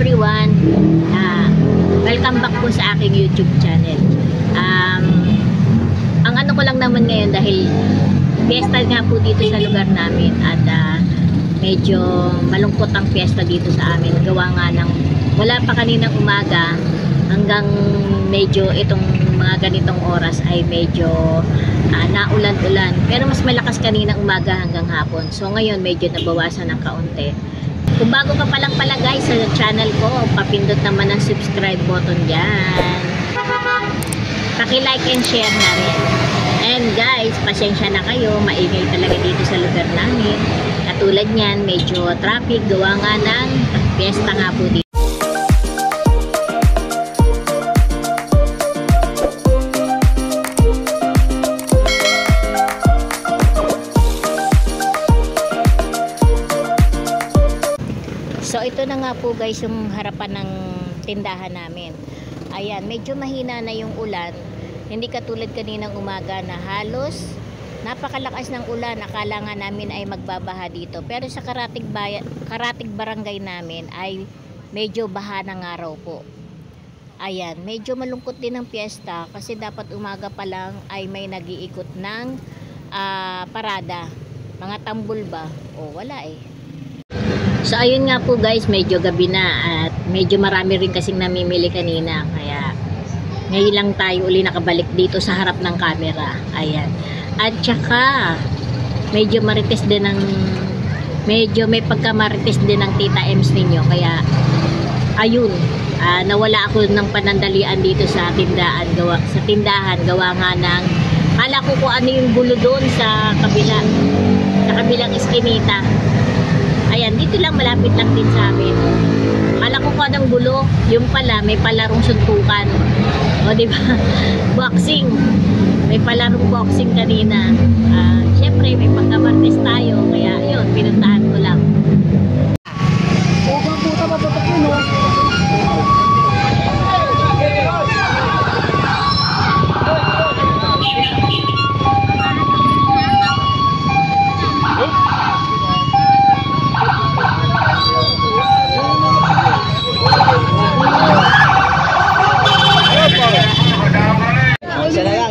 everyone. Welcome back po sa aking YouTube channel. Ang ano ko lang naman ngayon dahil fiesta nga po dito sa lugar namin at medyo malungkot ang fiesta dito sa amin. Gawa nga ng wala pa kaninang umaga hanggang medyo itong mga ganitong oras ay medyo naulan-ulan. Pero mas malakas kaninang umaga hanggang hapon. So ngayon medyo nabawasan ng kaunti. Kung bago ka pa lang pala guys sa channel ko, papindot naman ang subscribe button dyan. Paki-like and share na rin. And guys, pasensya na kayo, maingay talaga dito sa lugar namin. Katulad niyan, medyo traffic, gawa nga ng fiesta nga po dito. So ito na nga po guys yung harapan ng tindahan namin. Ayan, medyo mahina na yung ulan. Hindi katulad kaninang umaga na halos napakalakas ng ulan. Akala nga namin ay magbabaha dito. Pero sa Karatig barangay namin ay medyo baha ng araw po. Ayan, medyo malungkot din ang piyesta kasi dapat umaga pa lang ay may nag-iikot ng parada. Mga tambol ba? O wala eh. So ayun nga po guys, medyo gabi na at medyo marami rin kasing namimili kanina. Kaya ngayon lang tayo uli nakabalik dito sa harap ng camera. Ayan. At saka medyo marites din ng medyo may pagkamarites din ng Tita Ems ninyo. Kaya ayun, nawala ako ng panandalian dito sa tindahan gawa nga ng kala ko kung ano yung gulo doon sa kabilang iskinita. Ayan, dito lang malapit lang din sa amin. Kala ko kung anong gulo, yung pala may palarong suntukan. O diba? Boxing. May palarong boxing kanina. Syempre may pagkamartes tayo, kaya yun, pinuntahan ko lang. Ubang puta matutok yun, no?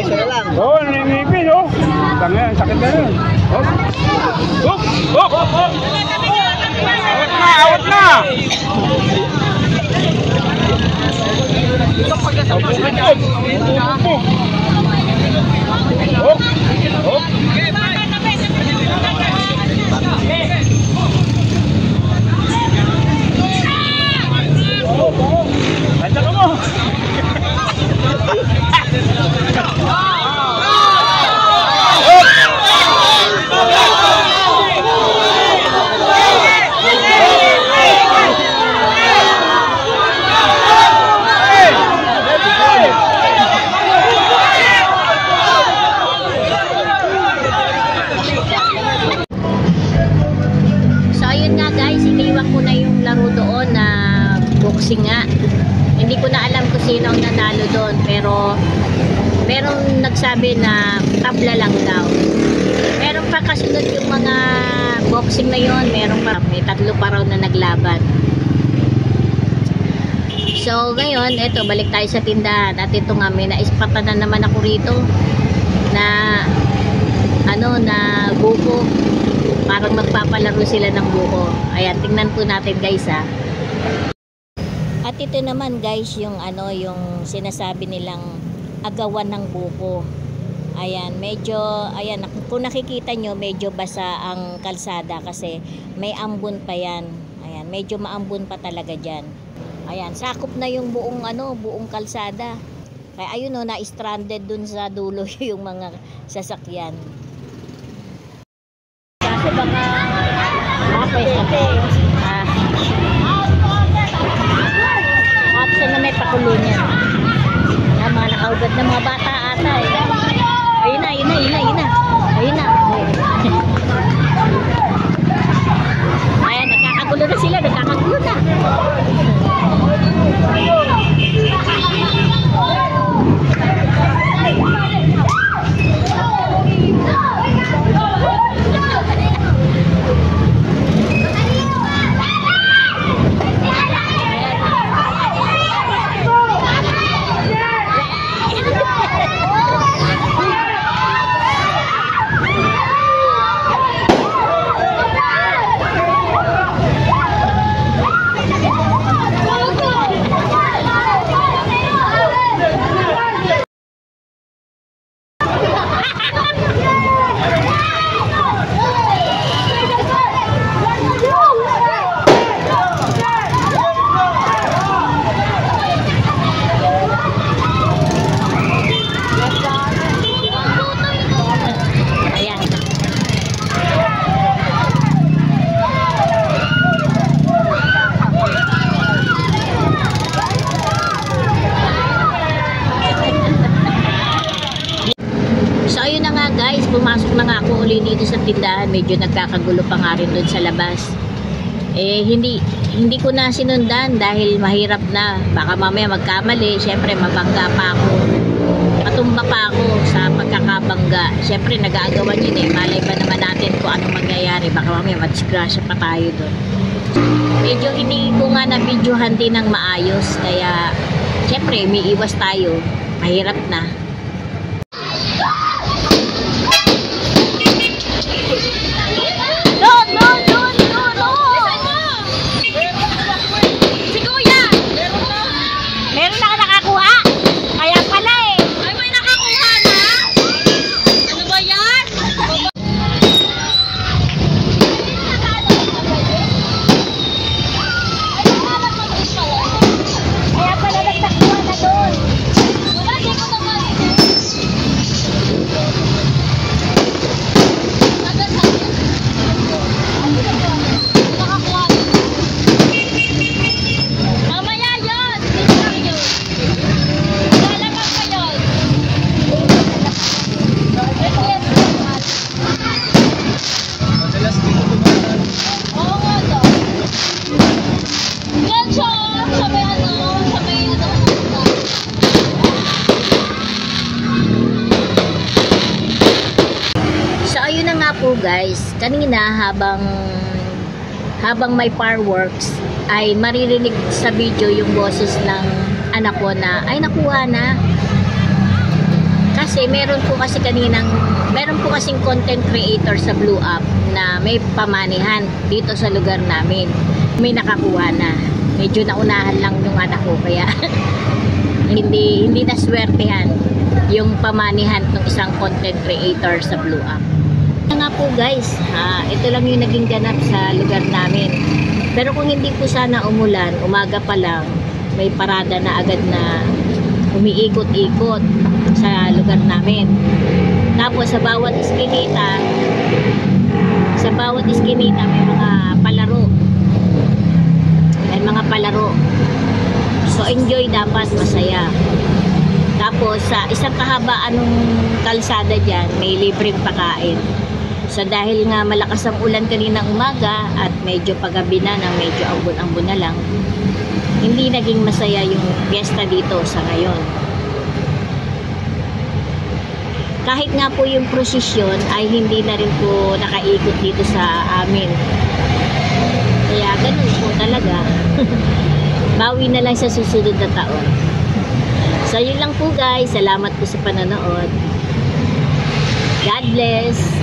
Isa na lang. Oo, nanginipin, oh. Tangyan, sakit na yun. Oh. Oh. Oh. Oh. Awat na. Oh. Andiyan ka mo. Boxing nga. Hindi ko na alam kung sino ang nanalo doon, pero merong nagsabi na tabla lang daw. Meron pa kasunod yung mga boxing na yon, may tatlo pa raw na naglaban. So ngayon, eto balik tayo sa tindahan at ito nga may naispatan na naman ako rito na buko. Parang magpapalaro sila ng buko. Ayan, tingnan po natin guys ha. At ito naman guys yung sinasabi nilang agawan ng buko. Ayan, kung nakikita nyo medyo basa ang kalsada kasi may ambon pa yan. Ayan, medyo maambon pa talaga dyan. Ayan, sakop na yung buong kalsada. Kaya ayun na-stranded dun sa dulo yung mga sasakyan. Kasi baka na may pakulo niya. Mga nakaugat na mga bata ata eh. Ayun na. Ayan, nagkakagulo na sila. tindahan, medyo nagkakagulo pa nga rin doon sa labas. Eh, hindi ko na sinundan dahil mahirap na. Baka mamaya magkamali, syempre mabangga pa ako. Matumba pa ako sa pagkakabangga. Syempre nag-aagawan yun eh. Malay pa naman natin kung anong mangyayari. Baka mamaya madisgrasya pa tayo doon. Medyo hindi ko nga na videohan din ng maayos. Kaya syempre may iwas tayo. Mahirap na. Po guys, kanina habang may fireworks ay maririnig sa video yung boses ng anak ko na ay nakuha na. Kasi meron po kasing content creator sa Blue App na may pamanihan dito sa lugar namin. May nakakuha na. Medyo naunahan lang yung anak ko kaya hindi naswertehan yung pamanihan ng isang content creator sa Blue App. Nga po guys, ito lang yung naging ganap sa lugar namin. Pero kung hindi po sana umulan, umaga pa lang, may parada na agad na umiikot-ikot sa lugar namin. Tapos sa bawat iskinita may mga palaro. May mga palaro. So enjoy dapat, masaya. Tapos sa isang kahabaan ng kalsada dyan, may libreng pakain. So dahil nga malakas ang ulan kaninang umaga at medyo paggabi na ng medyo ambon-ambon na lang, hindi naging masaya yung fiesta dito sa ngayon. Kahit nga po yung prosesyon ay hindi na rin po nakaikot dito sa amin. Kaya ganun po talaga. Bawi na lang sa susunod na taon. So yun lang po guys. Salamat po sa panonood. God bless.